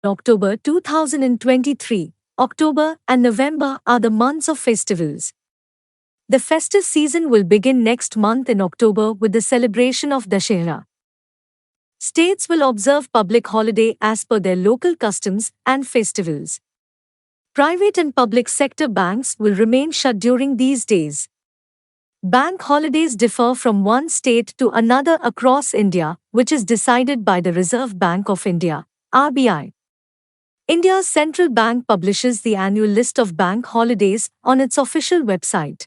October 2023. October and November are the months of festivals. The festive season will begin next month in October with the celebration of Dashera. States will observe public holiday as per their local customs and festivals. Private and public sector banks will remain shut during these days. Bank holidays differ from one state to another across India, which is decided by the Reserve Bank of India, RBI. India's central bank publishes the annual list of bank holidays on its official website.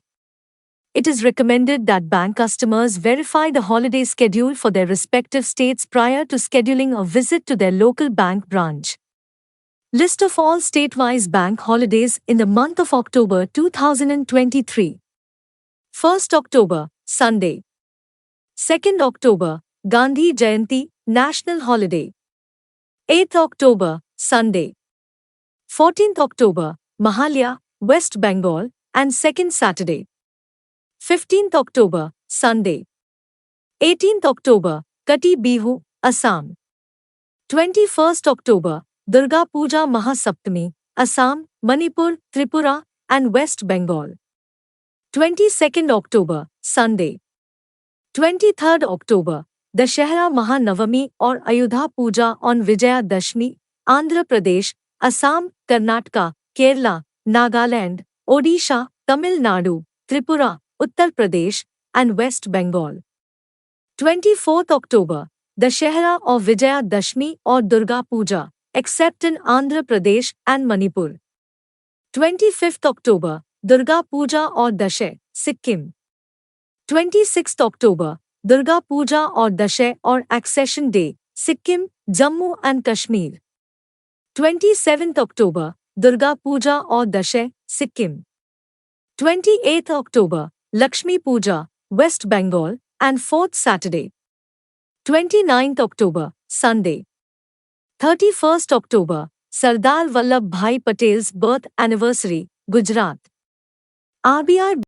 It is recommended that bank customers verify the holiday schedule for their respective states prior to scheduling a visit to their local bank branch. List of all state-wise bank holidays in the month of October 2023. 1st October, Sunday. 2nd October, Gandhi Jayanti, National Holiday. 8th October, Sunday. 14th October, Mahalaya, West Bengal, and 2nd Saturday. 15th October, Sunday. 18th October, Kati Bihu, Assam. 21st October, Durga Puja Mahasaptami, Assam, Manipur, Tripura, and West Bengal. 22nd October, Sunday. 23rd October, Dashera Mahanavami or Ayudha Puja on Vijaya Dashmi, Andhra Pradesh, Assam, Karnataka, Kerala, Nagaland, Odisha, Tamil Nadu, Tripura, Uttar Pradesh, and West Bengal. 24th October, Dashera or Vijaya Dashmi or Durga Puja, except in Andhra Pradesh and Manipur. 25th October, Durga Puja or Dashe, Sikkim. 26th October, Durga Puja or Dashe or Accession Day, Sikkim, Jammu and Kashmir. 27th October, Durga Puja or Dashe, Sikkim. 28th October, Lakshmi Puja, West Bengal, and 4th Saturday. 29th October, Sunday. 31st October, Sardar Vallabh Bhai Patel's birth anniversary, Gujarat. RBI